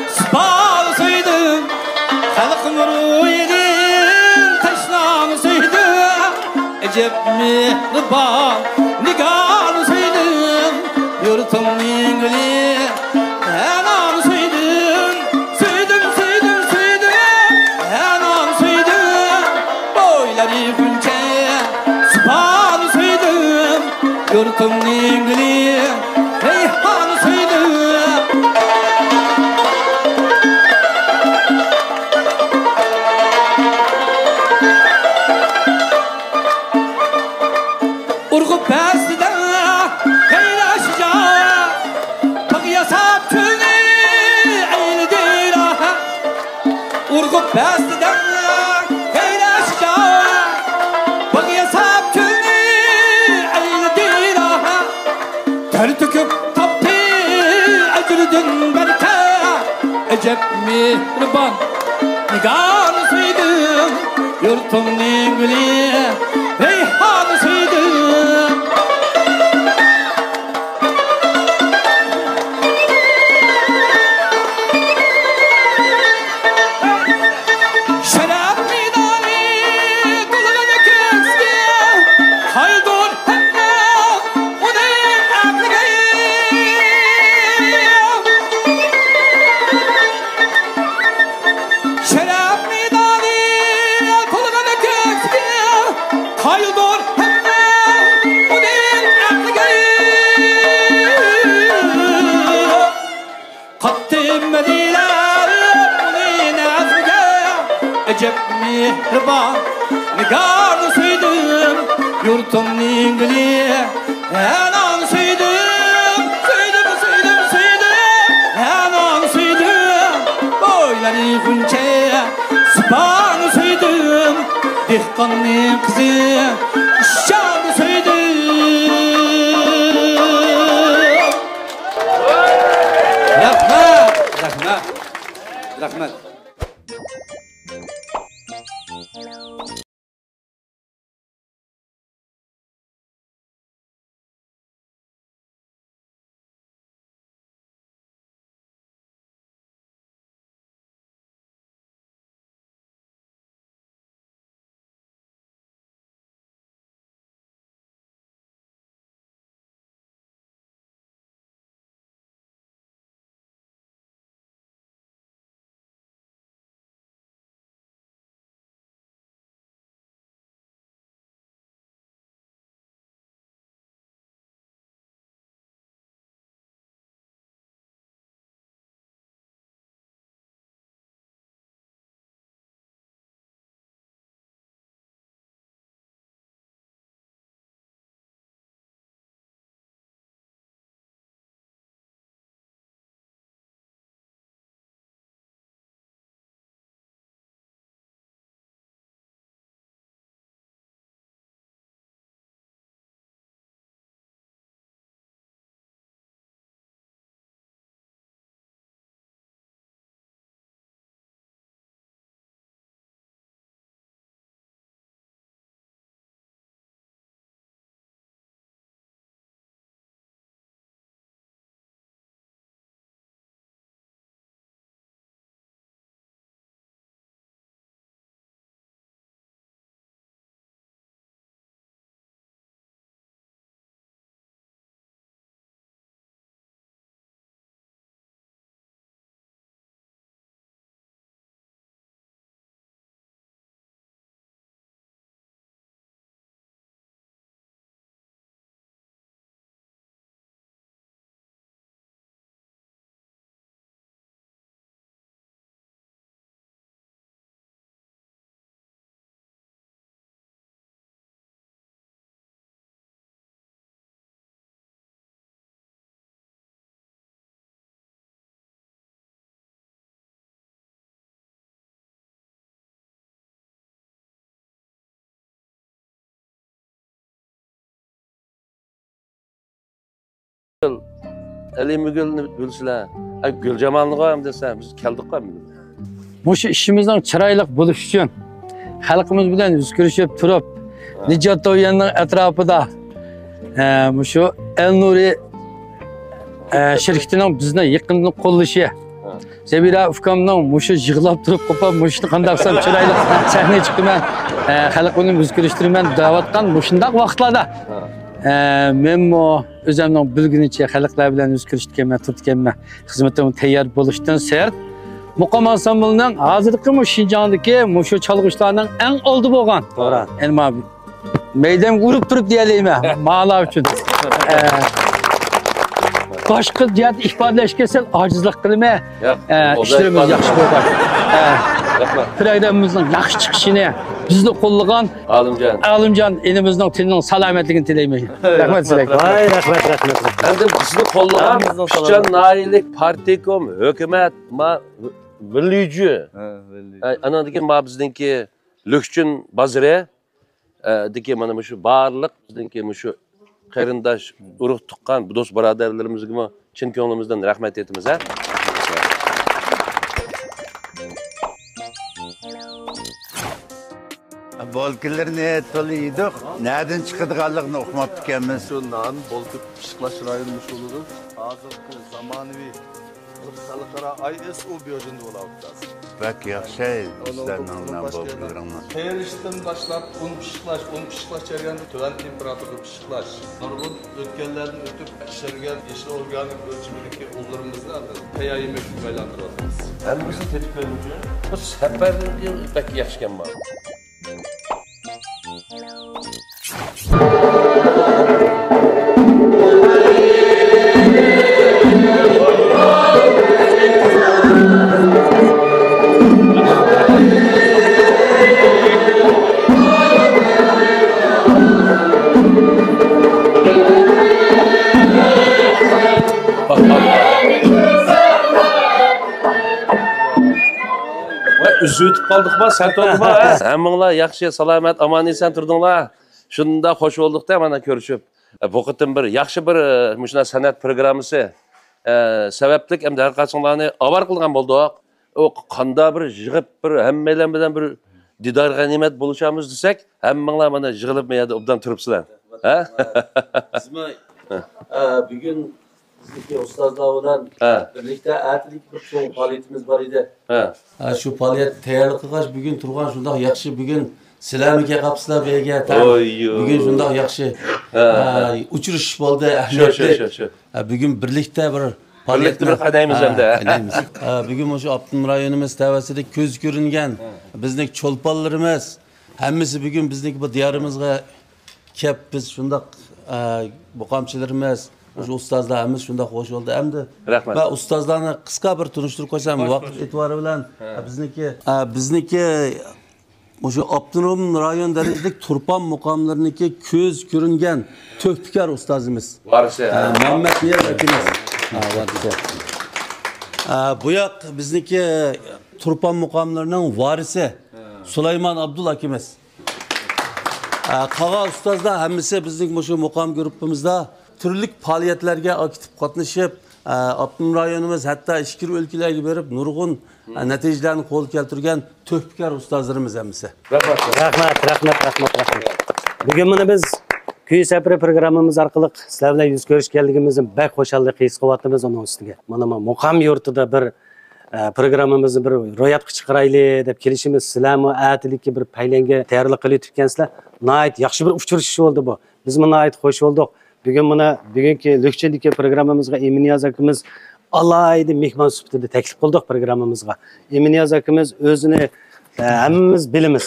spal söydim halkım ruhidin taşnamı söydim ecep mihriban nigarı söydim yurtumun gülü enam söydim söydim söydim söydim enam söydim boyları günce spal söydim yurtumun gülü reyhan söydim urgu pestide heyleşeceğim tak yasap tüni eğledir urgu pestide heyleşeceğim tak yasap tüni eğledir ter tüküp tapti acırdın berke ecep mihriban nigarı söydim yurtumun gülü reyhanı söydim şeref midani kulağını kesme haydun hemme onun aklıga şeref midani kulağını kesme haydun hemme onun aklıga kattim mediler onun aklıga ecep mihriban nigarı söydim yurtumun gülü enam söydim söydim söydim söydim enam söydim boyları günce sıpanı söydim dehqonning qizi ishchanni söydim rahmat rahmat Gülni bilsizlar. Güljamalni qo'yam desam, biz keldik-ku. Mushu ishimizning chiroyli bo'lishi uchun xalqimiz bilan yuz ko'rishib turib, Nijot To'yanning atrofida mushu El Nuri şirketining bizni yaqindan qo'llashi Zabira ukamning mushu yig'lab turib qo'pab mushni qandaqsam chiroyli sahna chiqaman. Xalq uni o'zgartirman da'vatdan mushundaq vaqtlarda. Menmo o'zimning bilgunicha xalqlar bilan o'zgartirganman, turtganman. Xizmatimni tayyor bo'lishdan sert muqam ansamblining hozirgi Şinjandagi mushu chalg'ishlarning eng oldi bo'lgan. To'g'ri. Endi meydan urib turib deylayman, ma'no uchun. Boshqa jihat ifodalash kelsa ojizlik qilmay, ishlarimiz yaxshi bo'lgan. Programmamizning yaxshi chiqishini bizni qo'llagan Alimjon elimizning tilining salomatligini tilayman. Rahmat sizlarga. Voy, rahmat. Endi bizni qo'llagan Pixan Nailik Partikom, hukumat, Villici. Ana degan bizningki Lükçün Bazire, deki mana shu barliq bizningki shu qarindosh urug' tuqqan do'st birodarlarimizga chin ko'nglimizdan rahmat aytamiz. Bolkilarni to'laydik. Nereden chiqadiganligini o'qimab ekanmiz. Shu non bolkib pishiqlash rayoni bo'ladi. Hozirgi zamonaviy xalqaro ISO biyojinda bo'lyapti. Bak yaxshi sizlarning bilan bolkilaringni. Tayyorlashdan boshlab un pishiqlash jarayonida tuvan temperaturada pishiqlash. Nurg'un o'tganlardan o'tib pishirgan yeşil organik o'lchimidagi unlarimizni tayyor yemekga aylantiryapmiz. Hammasi tetib ko'rinchi. Bu safarga pek yaxshigan bor. Üzütüp kaldık mı? Sen turdun mu? Hemminglar yaxshi, salomat, amon esan turdinglar. Shunda xo'sh bo'ldik-da mana ko'rishib. Bu qitim bir yaxshi bir shuna san'at programmasi sabablik hamda har qachonlarni avar qilgan bo'ldik. O qanda bir yig'ib bir hammalar bilan bir didor g'animat bo'lishamiz desak, hammanglar mana yig'ilib meyada obdan turibsizlar. Ha? Sizmi bugun bizdeki ustozlar bilan birlikte ertelik bir so'ng faoliyatimiz var idi. Şu faaliyet tayyorlik qilgach bugun turgan shundoq yaxshi bugun sizlarga qapsizlar bega. Bugun shundoq yaxshi uchirish bo'ldi, ahamiyatli. Bugun birlikte bir Birlikte bir qadaymiz hamda. Bugun o'sha Abdum rayonimiz tavasida ko'z ko'ringan bizning cho'lponlarimiz hammasi bugun bizning bu diyorimizga kelib biz shundoq muqamchilarimiz Şu ustozlarimiz shunda xo'sh bo'ldi. Endi rahmat. Va ustozlarni qisqa bir tunishtirib qo'ysam, vaqt e'tibori bilan bizniki o'sha Abdunum rayon darajalik turpan muqomlarniki ko'z ko'ringan to'pikar ustozimiz. Varsa. Muhammad Niyaz akimiz. Bu yoq bizniki turpan muqomlarining varisi Sulaymon Abdul akimiz. Qolgan ustozlar hammasi bizning o'sha muqom guruhimizda turli faaliyetlerge aktif qatnashib, Abdum rayonimiz hatta ishkir o'lkalarga berib nurg'un natijelerini qo'l keltirgan to'pkar ustozlarimiz hammasi. Rahmat. Bugun mana biz Kuy Sapri programmamiz orqali sizlar bilan yuz ko'rishganligimizni bak xo'shallik his qilyapmiz uning ustiga. Mana muqam yurtida bir programmamizni bir ro'yobga chiqaraylik deb kelishimiz sizlarmi atilikka bir paylanga tayyorlik qilib turgansizlar. Nihoyat yaxshi bir uchrashish bo'ldi bu. Biz mana nihoyat xush bo'ldik. Bugunki Lükçedeki programmamızga Eminiyaz akimiz alaydı mehman sifatida taklif qildik programmamızga. Eminiyaz akimiz o'zini hammamiz bilamiz.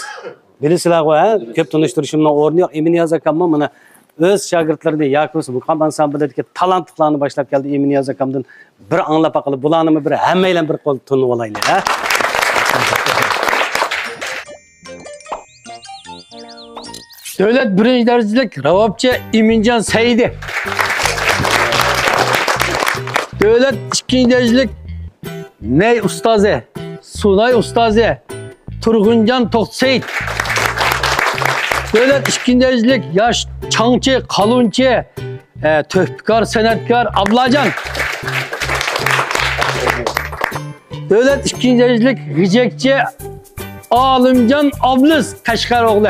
Bilasizlar-ku, ko'p tanishtirishimning o'rni yo'q. Eminiyaz akamni mana o'z shogirdlarini yoki muqam ansamblidagi talantlarni boshlab keldi. Eminiyaz akamdan bir anglab aqilib bularni bir hammaylar bir qo'l tunib olaylik, ha? Devlet birinci derecelik Ravapçı Emincan Seydi. Devlet ikinci derecelik Ney Ustazı, Sunay Ustazı, Turguncan Tokseyit. Devlet ikinci derecelik yaş Çangçı, Kalunçı, Töhpikar, Senetkar Ablacan. Devlet ikinci derecelik Ricekçi Alimcan Ablız Kaşgaroğlu.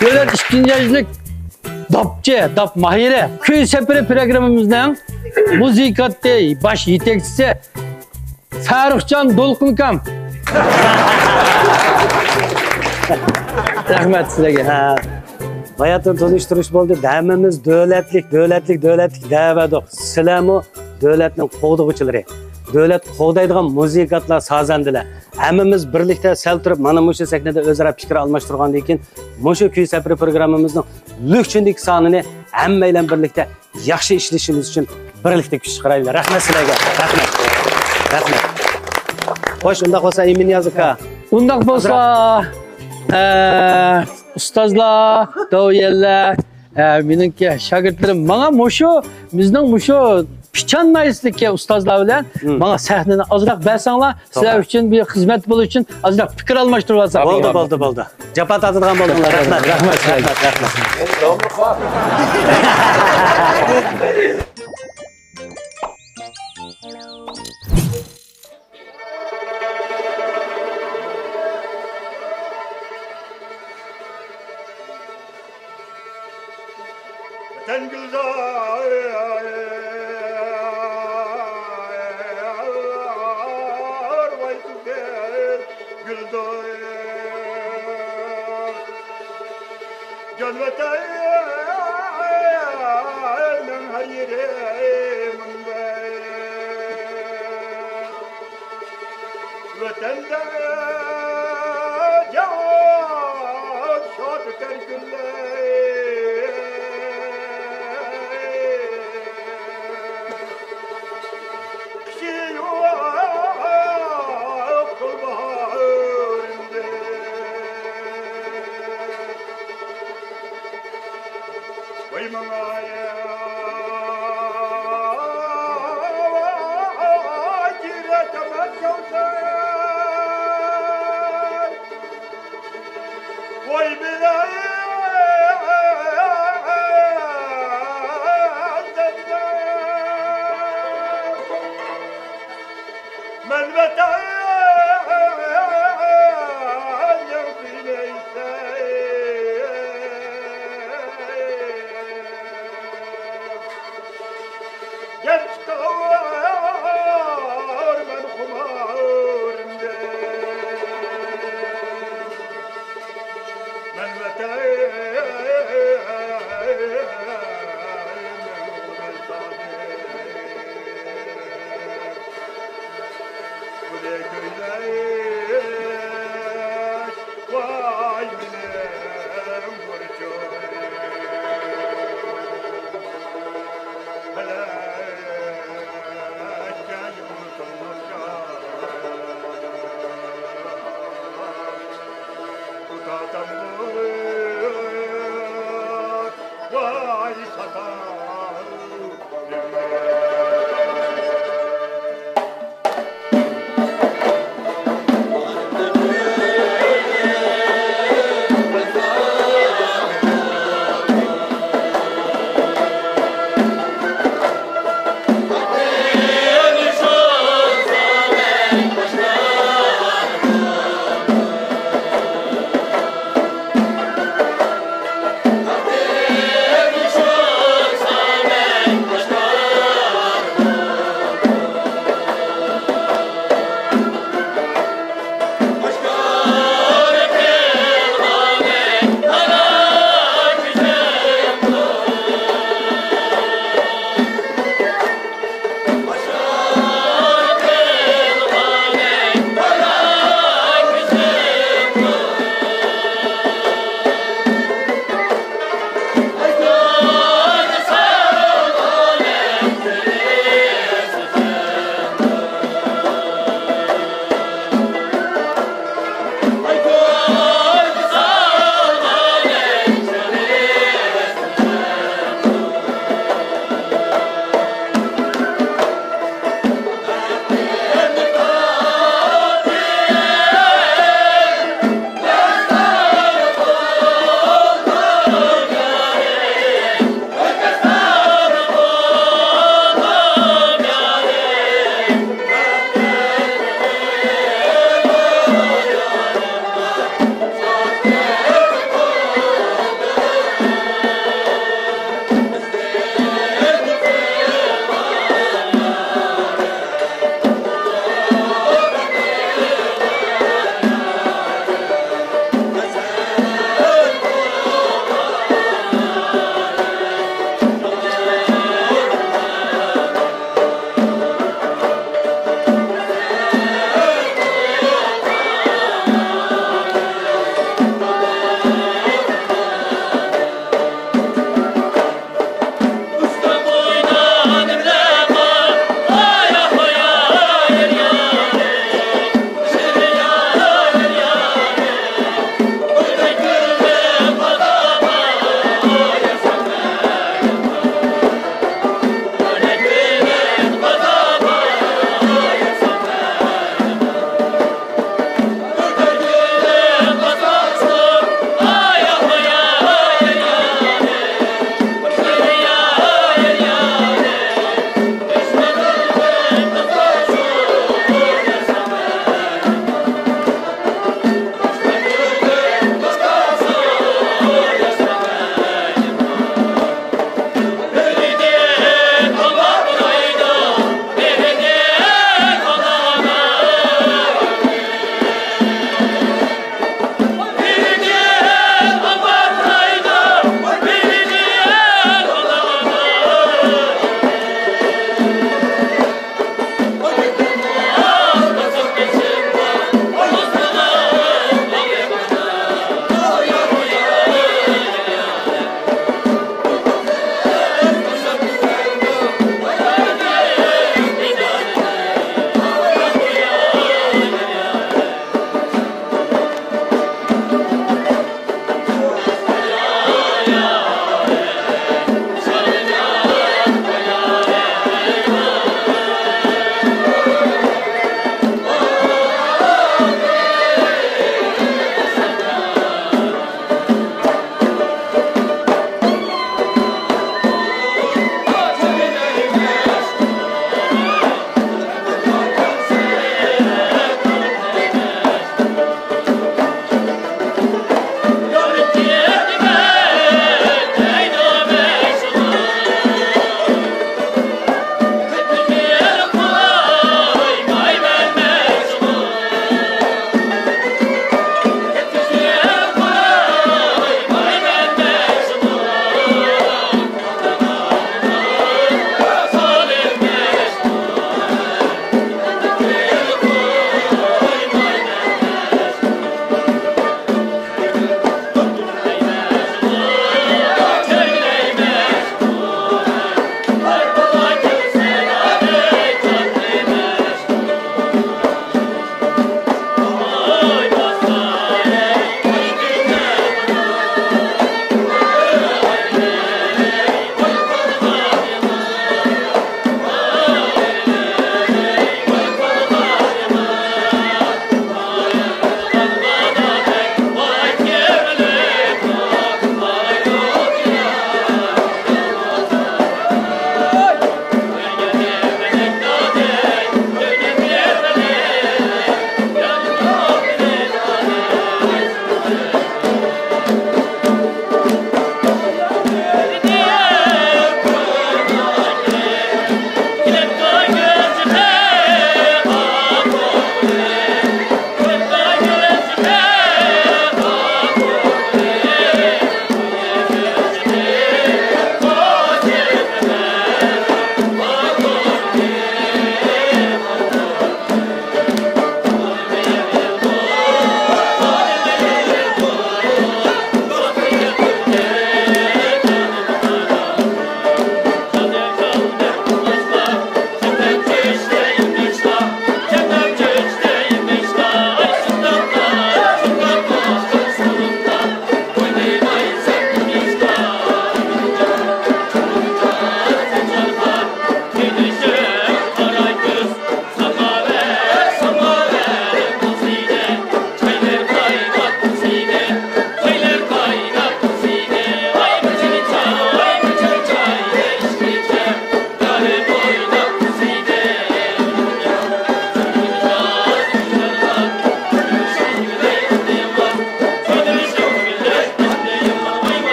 Devlet ikinci derecelik Dapçı, Dap Mahire. Kuy Sapri programımızdan Musiqatda baş yetekchisi Farruxjon Do'lqinkam. Rahmat sizlarga. Bayatın tanıştırış oldu. Dəmimiz dövlətlik dəvədik. Sizlərmi dövlətin qoğduqçuları. Dövlət qoğdaydigan musiqatlar sazandilar. Hammamiz birlikdə sal turib mana mushu sahnada o'zaro fikr almashtirgandan keyin mushu kuy safari programmamizning lükçündik sonini hamma bilan birlikdə yaxshi ishlashimiz uchun birlikdə kuch chiqaraylik. Rahmat sizlarga. Rahmat. Xo'sh, unda bo'lsa Emin Yoziqa. Undaq bo'lsa, ustozlar, do'yellar, meningki shogirdlarim menga mushu bizning mushu pichanmaysizlikka ustozlar bilan menga sahnani ozroq bersanglar, sizlar uchun bir xizmat bo'lish uchun ozroq fikr almashtirib olsak. Bo'ldi. Japa tatadigan bo'ldinglar. Rahmat.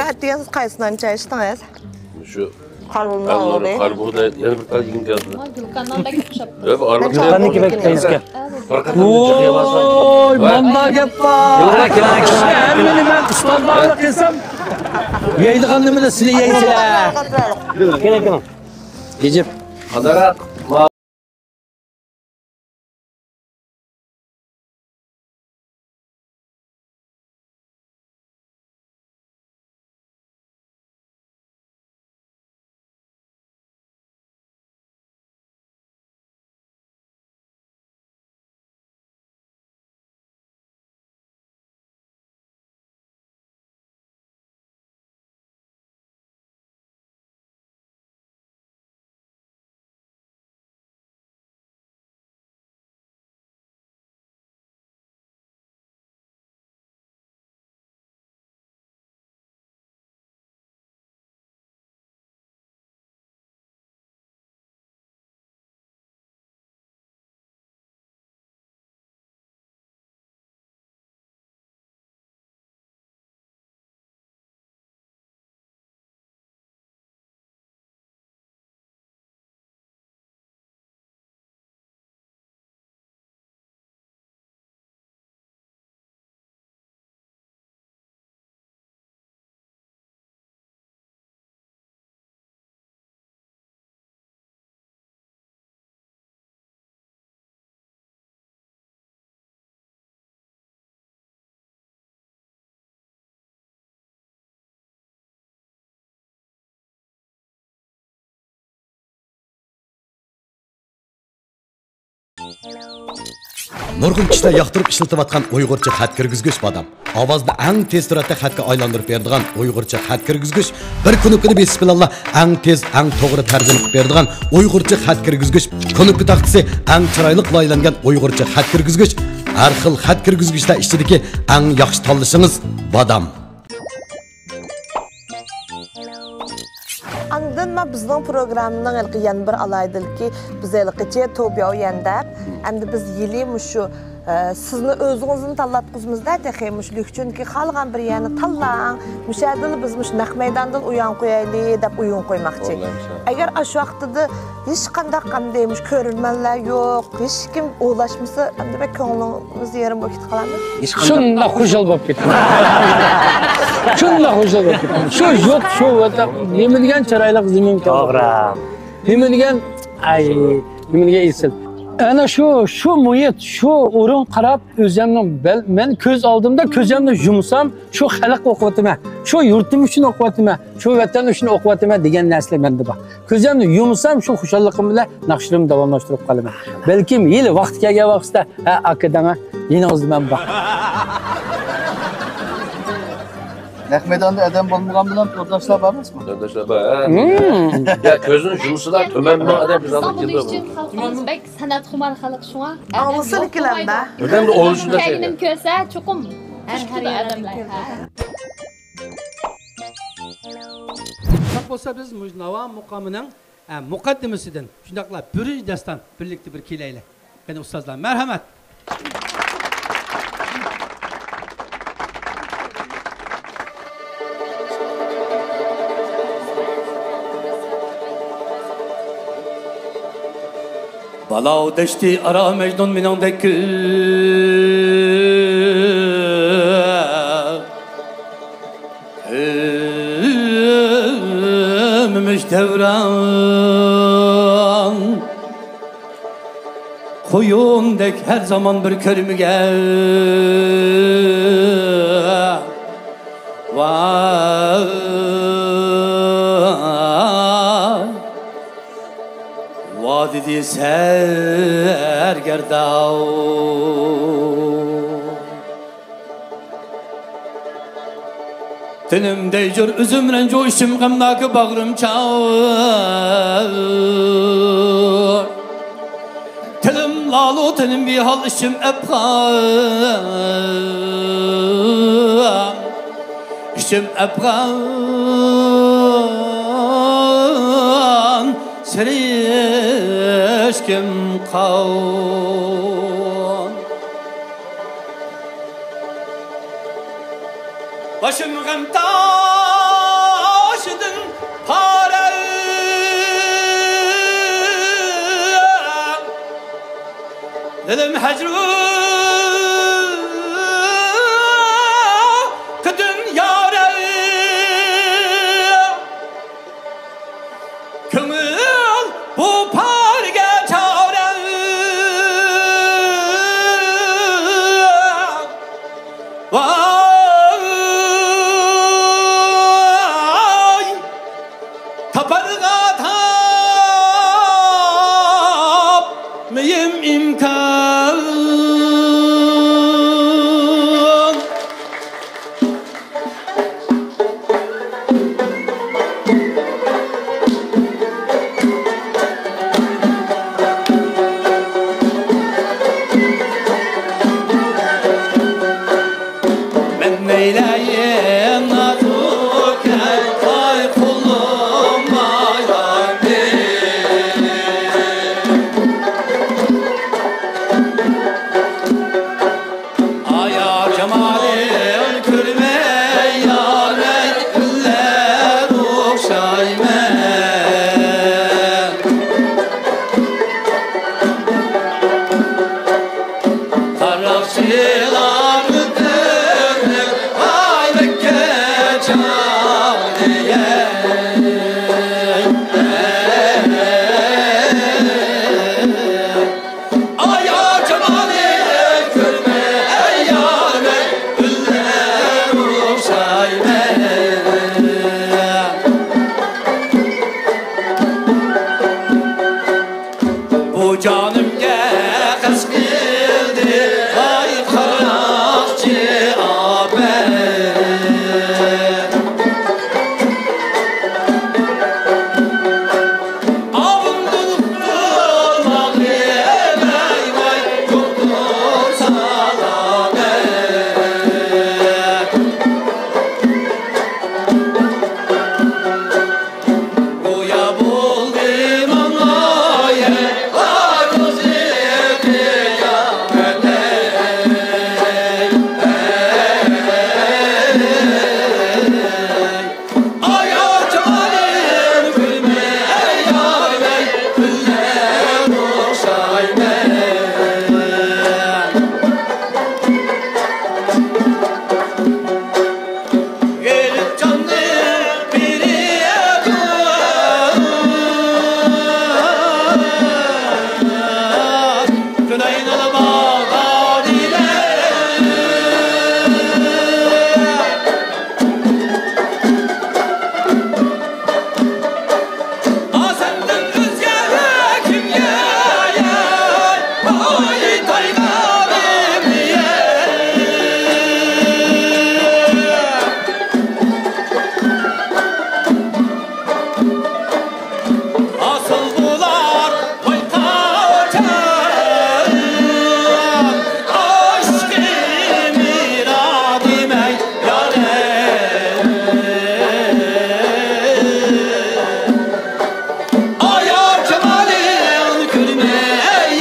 Әттеген сіз қайсынан чай іштіңіз? Şu Қарбуны karbuğda yani bir tane yiyin geldi. Gülkan'dan bek kuşap. Evet, armut Çıqqan iki bek kayıska. Oy, manda gap var. Emmeni ben ustazlarla kılsam. Yeydiğanımı da size yeysiler. Kelin. Gecip. Kadarak Nurg'un kishida yoqtirib ishlatayotgan Uyg'urcha xat kirgizgich badam. Ovozni eng tez suratda xatga aylantirib beradigan Uyg'urcha xat kirgizgich, bir kunukini besiz bilan eng tez, eng to'g'ri tarjima qilib beradigan Uyg'urcha xat kirgizgich, kunuk taxtisi eng chiroyli loyihalangan Uyg'urcha xat kirgizgich, har xil xat kirgizgichlar ichidagi eng yaxshi tanlashingiz badam. Andan ma bizning programmaning ilqiyan bir alaydil ki biz ilqicha to'biyo yanda endi biz yili mushu sizni o'zingizni tanlatqizmizda texemishlik chunki qolgan bir yana tanlang mushadil biz mush naq maydondan uyan qo'yayli deb uyun qo'ymoqchi. Agar shu vaqtida hech qanday mush ko'rilmanlar yo'q, hech kim o'ylashmasa endi bek ko'nglimiz yerim bo'lib qoladi. Shunda xushal bo'lib ketdi. Shunda xushal bo'lib ketdi. Shu yo'q, shu nima degan chiroyli qizim To'g'ri. Nima degan nima degan esil. Ana şu muhit, şu o'rin qarab o'zimning men ko'z oldimda ko'zimni yumsam, shu xalq o'qiyotman, shu yurtim uchun o'qiyotman, shu vatan uchun o'qiyotman degan narsa menda bor. Ko'zimni yumsam, shu xushalliqim bilan naqshimni davomlashtirib qolaman. Balkim yil vaqt kelgan vaqtda akadama yana o'zim bor. Naq maydonda adam bo'lmagan bilan to'rdoshlar bormasmi? To'rdoshlar bor. Ya ko'zini yumsalar tumanma adam bizlarga keldi. Bek sanat xumar xalq shunga. Anlasın ikilanda. Adam da oluşunda şey. Kendim ko'rsa chuqum. Har odamlar. Bo'lsa biz Navo muqomining muqaddimasidan shundaqla birinchi dastan birlikda bir kelaylik. Qani ustozlar, marhamat. Balau deşti ara Mecnun minandaki ömümüş devran koyundek her zaman bir körümüge var vadidi sergerdav Tenimde jur üzümren joşum gamdaki bağrım çağır Telim lalu tenim bir hal işim ebğam İşim ebğam Serişkim kavun Başım gamdan para dedim hecru kıdın yâre kömür bu parge çare vay taparga tap mıyım imkan ben neyleyim nazuk ay kulum bayram aya cemalin kürme yâre güller okşayme tarafçılar ötürür ay Mekke çağrıya aya cemalin kürme yâre güller okşayme bu canımga kız bildi ay karakçı abi avundun durmak yemey vay yoktur salame Goya buldum anlayı var vaziyeti kıyamete aya cemalin gülme yâr bey güller okşayme gelip canlı biri Tüleyin alaba dile Asenden özgere kim yayar Ay taygarım diye Asıl bular vay kaçar aşkım iradime yâre aya cemalin gülme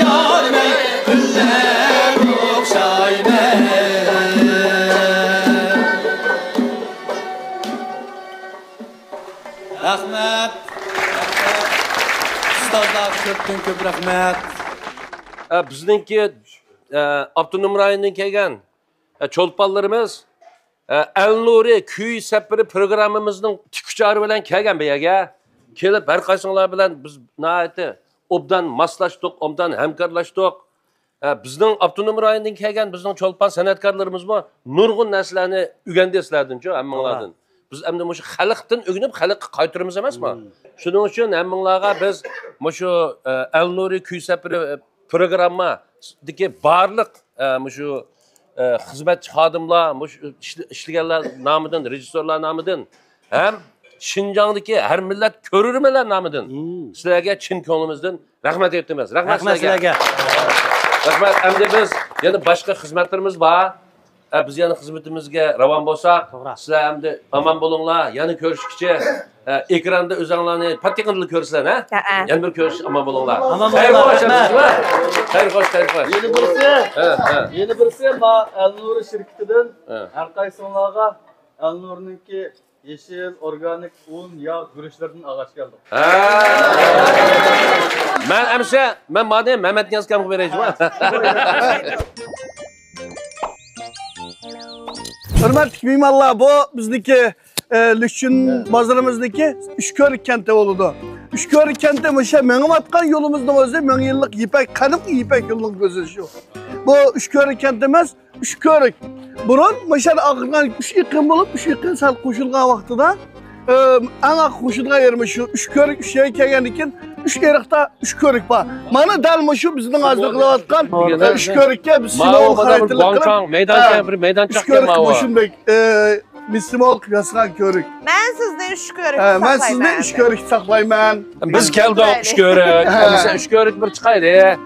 yârime güller okşayme rahmet Ustazlar köptün köp rahmet Bizningki Abdunum rayonidan kelgan cho'lponlarimiz Al-Nuri kuy sapiri programmamizning tikuchari bilan kelgan bu yerga. Kelib har qaysinglar bilan biz nihoyatda obdan moslashdik, obdan hamkorlashdik. Bizning Abdunum rayonidan kelgan bizning cho'lpon san'atkorlarimiz bor. Nurg'un narsalarni o'rgandingizlardan-ku hammanglardan. Biz endi shu xalqdan o'rganib xalqqa qaytaramiz emasmi? Shuning uchun hammanglarga biz shu Al-Nuri kuy sapiri programmadagi barliq shu xizmatchi xodimlar, ishlaganlar nomidan, rejissyorlar nomidan ham Şinjongdagi har millat ko'rurmalar nomidan sizlarga chin ko'nglimizdan rahmat aytamiz. Rahmat sizlarga. Rahmat. Endi biz yana boshqa xizmatlarimiz bor. Biz yana xizmatimizga ravon bo'lsak, sizlar endi omon bo'linglar. Yana ko'rishguncha ekranda o'zinglarni pattiqinli ko'rsizlar, ha? Yana bir ko'rish omon bo'linglar. Xayr bo'lsin. Xayr xo'sh, xayr xo'sh. Yeni birisi ma Al-Nuri şirketinden her qaysinglarga Al-Nuri'ninki yeşil, organik un, yağ, güreşlerden ağaç geldi. Ben emse, ben madem Mehmet Yazkan'ı vereceğim. Hürmetli mimarlar, bu bizdeki Lükçün bazarımızdaki Üçkörük kenti oldu. Üçkörük kenti mışa meğim atkan yolumuzda özü 1000 yıllık ipek, kanıp ipek yolunun gözü şu. Bu Üçkörük kentimiz Üçkörük. Burun mışa ağırgan 3 iqim bulup 3 iqim sal koşulgan vaxtıda ana koşulgan yerimiz şu Üçkörük 3 yere kelgen iken 3 eriqta Üçkörük var. Mana dal şu bizning hazırlayotgan Üçkörükke biz simol xarakterlik qilib meydançak Üçkörük şunday simol yasgan körük. Ben sizden Üçkörük Ben sizden Üçkörük saklayman. Biz keldik Üçkörük. Sen Üçkörük bir çıkaydı.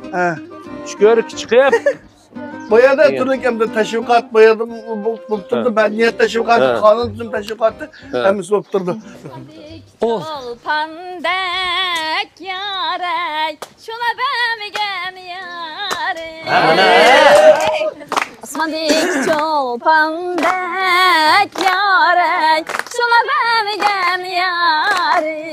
Üçkörük çıkıp Bu yerda turlik hem teşviqat, bu yerda bu turdu medeniyet teşviqatı, kanun tuzum teşviqatı hemisi olup turdu. Pandek yarey, şuna bemigen yarey. Sandik çol pandek yarey, şuna bemigen yarey.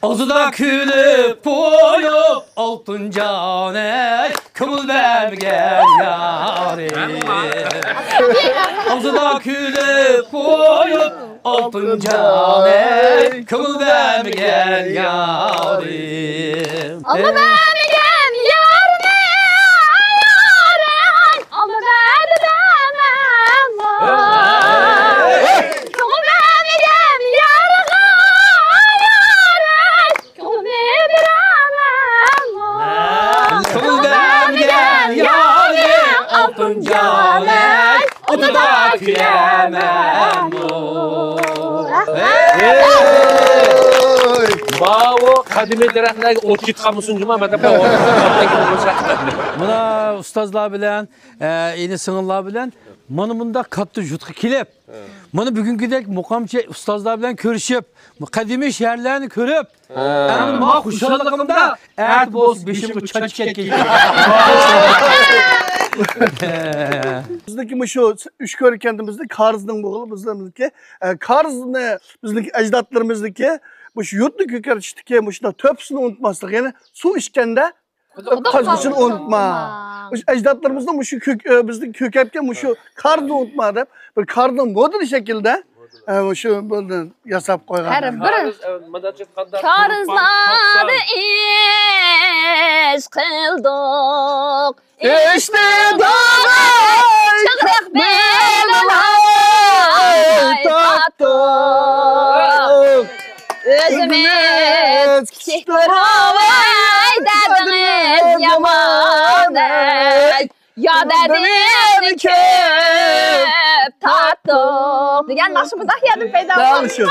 Ağzıda külüp boyup altın cane kımıl vergen yarim. Ağzıda külüp boyup altın cane kımıl vergen yarim. Ama vergen yarine yarey, ama vergen kımıl vergen yarine yarey, kımıl vergen yarim, altın cane odada kıyamam. Bawo kadime tarafdagi o't ketganmisin cuma men de Mına ustazlar bilen, yeni sınırlar bilen mana bunda kattı jutqı kelip, mana bugünkidek muqamchi ustazlar bilen görüşüp, qadimiy şehirlerini görüp, ama xushalligimda at bo'lsa beshimga choch ketgan. Bizdeki şu Üçkörük kentimizde Karz'ın boğulu bizlerimizdeki Karz'ını bizdeki ecdatlarımızdaki bu şu yurtlu köker içtiki bu şuna töpsünü unutmazdık yani su içkende kazmışını unutma. Ecdatlarımızda bu şu bizdeki kökerken bu şu Karz'ı unutma hep bir Karz'ın modern şekilde şu böyle yasap koygan. Her bir Karzları iş kıldık. İşte doğay çıkrak belalay tattık. Özümüz kiçik duravay derdiniz yamanay. Ya derdini köp tattık. Diyen başımıza yedim peyda oldu.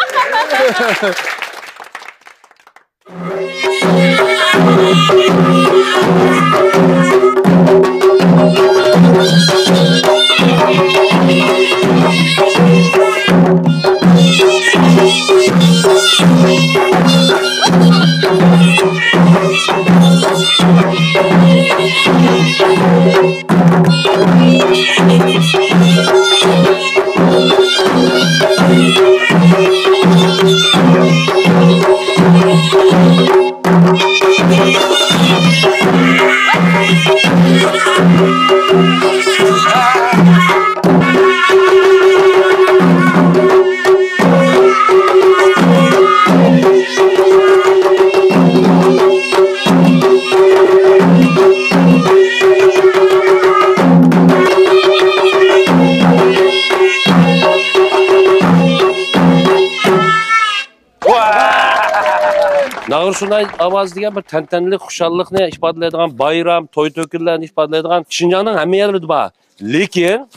Nağırsunay avaz degan bir tantanali xushalliqni ifodalaydigan bayram, to'y to'kinlarni ifodalaydigan Xinjiangning hamma yerida bor. Lekin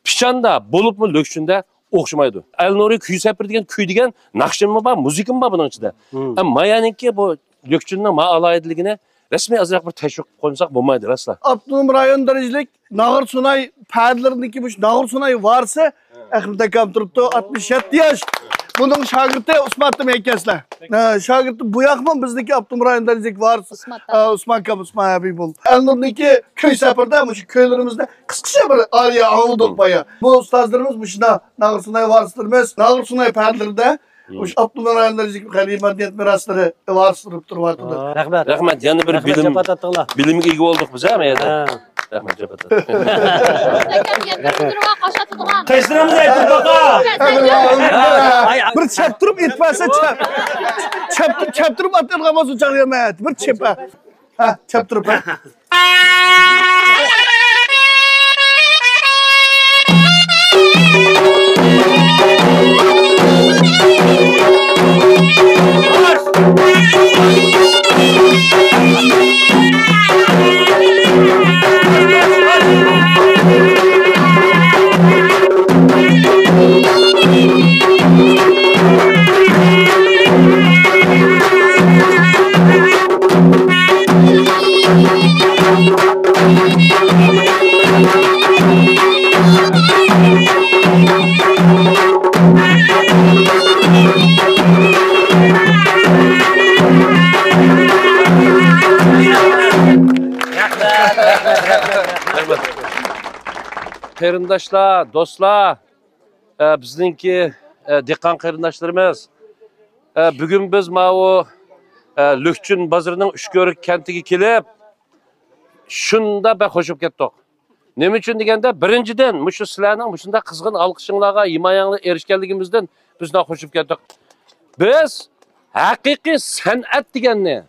Pichan'da bo'libmi Lükchunda o'xshamaydi. Al-Nuri kuy sapir degan kuy degan naqshimi bor, muzikami bor buning ichida. Mayaniki bu Lükchunning ma aloyidligini rasmiy azroq bir tashviq qo'ysak bo'lmaydi rasla. Abdunum rayon derecalik Nağırsunay paydalarındaki bu Nağırsunay varsa Ahmet Akam turuptu 67 yaş. Bunun şagirdi Usmat'ım eykesler. Şagirdi bu yakmın bizdeki Abdülmuray'ın derecek var. Usman Kam, Usman abi bul. Elnur'daki köy seferdə, şu köylerimizde kıskısa bir araya ağıl dolpaya. Bu ustazlarımız bu şuna Nağırsunay varsıtırmız. Nağırsunay perdirde. Uş Abdülmuray'ın derecek kalimatiyet mirasları varsıtırıp durmaktadır. Rahmet. Yani bir bilim ilgi olduk biz ha mı? Rahmet Cepat. Kaysınamız aytın baka. Bir çaptırıp itmezse çaptırıp atırgamaz uçak yemeğet. Bir çepe. Ha çaptırıp. Qarindoshlar, do'stlar, bizningki dehqon qarindoshlarimiz. Bugun biz mana Lükçün bozorining Uchko'rik kantiga kelib, shunda baxo'shib ketdik. Nima uchun deganda, birinchidan, shu sizlarning shunda qizg'in olqishinglarga, himoyanglar erishganligimizdan biz xo'shib ketdik. Biz haqiqiy san'at deganni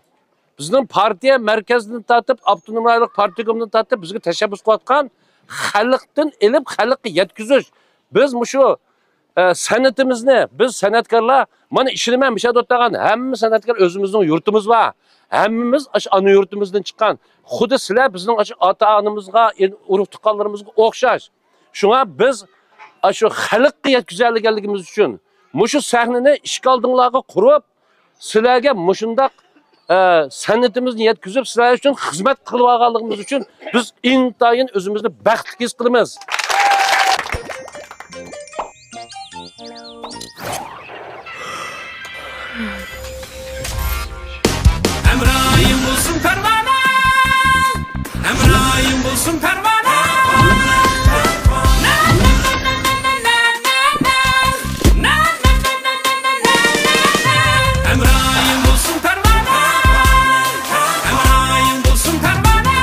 bizning partiya markazidan tortib, avtonomiyalik partiyamdan tortib bizga tashabbus qilayotgan xalqdan ilib xalqqa yetkazish. Biz shu san'atimizni, biz san'atkorlar mana ishini men bishad o'tgan, hamma san'atkor o'zimizning yurtimiz var. Hammamiz ana yurtimizdan chiqqan. Xuddi sizlar bizning ota-onamizga, urug' tuqqanlarimizga o'xshash. Shunga biz shu xalqqa yetkazganligimiz uchun shu sahnani ishga oldinglarga qurib, sizlarga shundaq san'atimizni yetkazib, sizlar uchun xizmat qilib olganligimiz uchun biz intayin o'zimizni baxtli his qilamiz. Emrayim bulsun pervane, emrayim bulsun pervane. Emrayim bulsun pervane, emrayim bulsun pervane.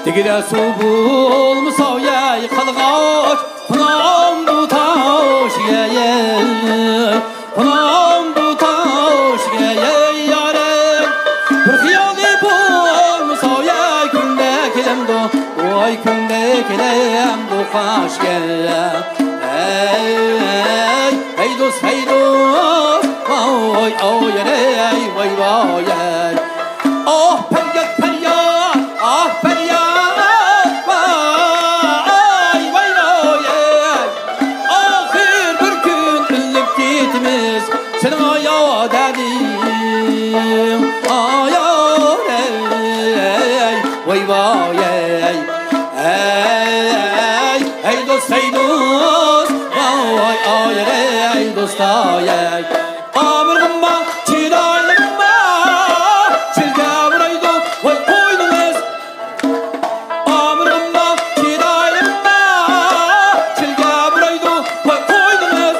Digide su bulmuş oy kalgaç, punam bu taş geye, punam bu taş geye yarem. Bir xiyali bulmuş oy günde kelem do, oy günde kelem do kaş geye. Hey dost, oy oy ey vay vay ey. Oh feryat feryat, ah feryat. Senin ayağı dedim, ayağı ey, vay vay ey, ey dost, vay ey dost ey. Amırgınma, çiğdaylıkma, çilge buraydı, vay koydunuz. Amırgınma, çiğdaylıkma, çilge buraydı, vay koydunuz.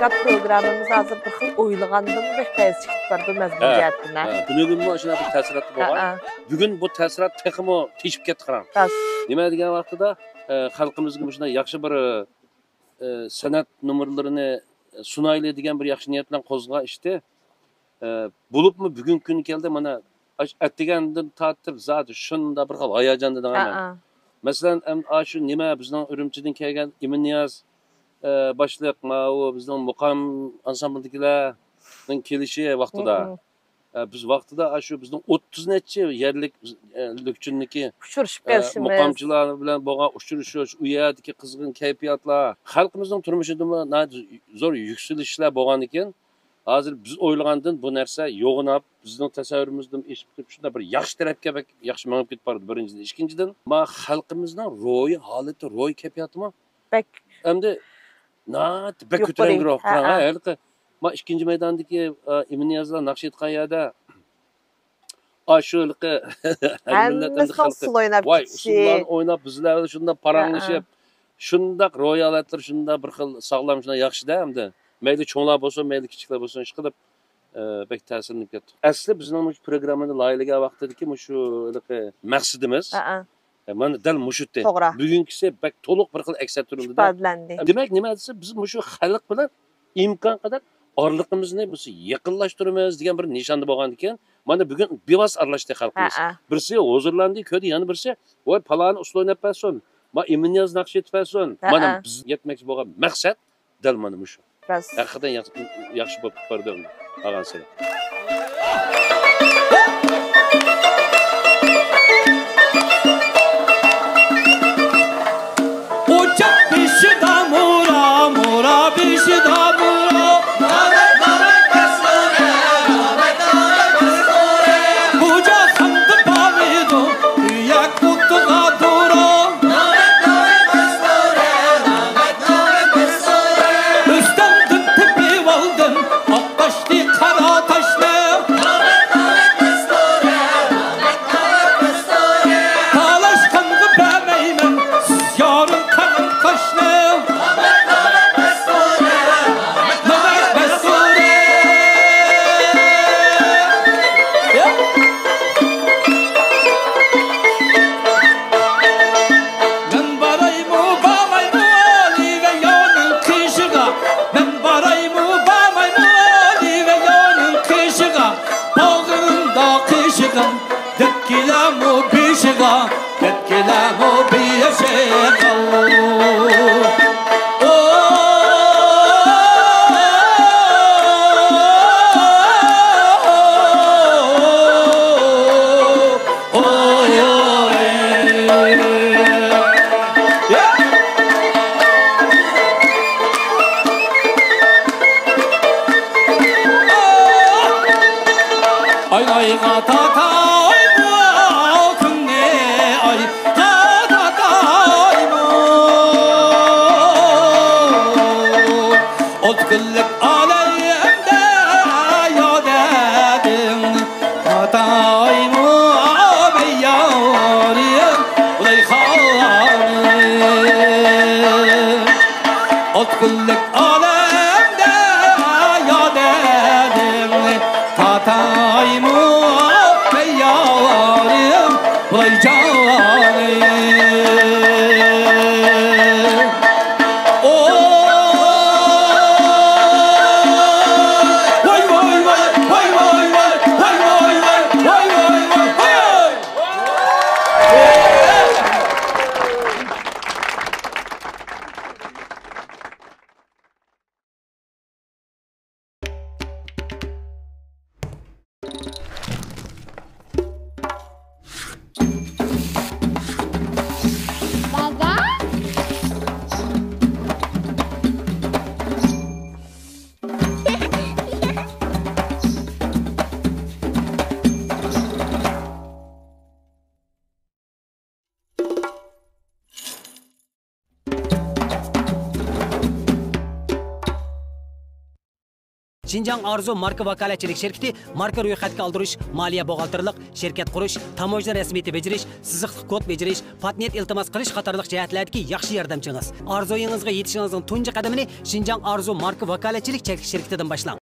Şunda programımız hazır bir xil oylagandan bek tez çıkıp bardı mazmun jihatdan. Günügünmü şuna bir təsiratı bolğan. Bugün bu təsirat texmo teşip ketdi qaran. Nima degan vaqtida xalqimizga bu shunday yaxshi bir san'at numurlarini sunayli degan bir yaxshi niyat bilan qo'zg'ashdi. Bo'libmi bugungi kun keldi mana atdigandan tortib zot shunda bir xil hayajonda degan. Masalan, shu nima bizning Urumchidan kelgan Iminiyaz boshliq o bizning muqam ansamblidagilarning kelishi vaqtida biz vaqtida shu bizning 30 necha yerlik lukchunniki uçurishib kelishimiz, muqamchilar bilan bo'lgan uchrashish, u yerdagi qizg'in kayfiyatlar, xalqimizning turmushida zo'r yuksalishlar bo'lgan ekan. Hozir biz o'ylagandan bu narsa yo'g'inab, bizning tasavvurimizdan eshib ketib shunda bir yaxshi tarafga yaxshi mangib ketib bordi birinchidan. Ikkinchidan, ma xalqimizning ro'yi holati, ro'y kayfiyatimi? Bak. Endi bak ko'taringroq. Ma ikkinchi maydondagi Iminiyazlar naqsh etgan yerda shuliqi millatlarni voy usullarni o'ynab bizlar shunda paranglashib shundaq ro'yolatlar shunda bir xil sog'lom shunda yaxshida hamda mayli cho'nglar bo'lsin mayli kichiklar bo'lsin ish qilib bek ta'sirni ketdi. Asli bizning bu programmani loyihlagan vaqtidagi shu maqsadimiz mana dal mushutdi. Bugünkisi bak to'liq bir xil aksar turildi. Demak nima desa biz shu xalq bilan imkon qadar orliqimizni biz yaqinlashtiramiz degan bir nishonda bo'lgan ekan. Mana bugun bevos aralashdi xalqimiz. Birisi huzurlandi, ko'di, yana birisi voy palani usul o'ynab bersin. Ma Iminiyaz naqsh etib bersin. Mana biz yetmoqchi bo'lgan maqsad dal mana shu. Haqiqatan yaxshi bo'lib bordi og'asi. Uçak bişi da mura, mura bişi da mura. Kıllık alemde yad edim Tataymu beyyarim Vay canım Şinjan Arzu marka vakolatchilik şirkati marka ro'yxatga oldirish, moliya buxgalterlik, shirkat qurish, tamoyna rasmiyati bejirish, siziqli kod bejirish, patent iltimos qilish qatorliq jihatlardagi yaxshi yordamchingiz. Arzuyingizga yetishingizning tunji qadamini Şinjan Arzu marka vakolatchilik shirkatidan boshlang.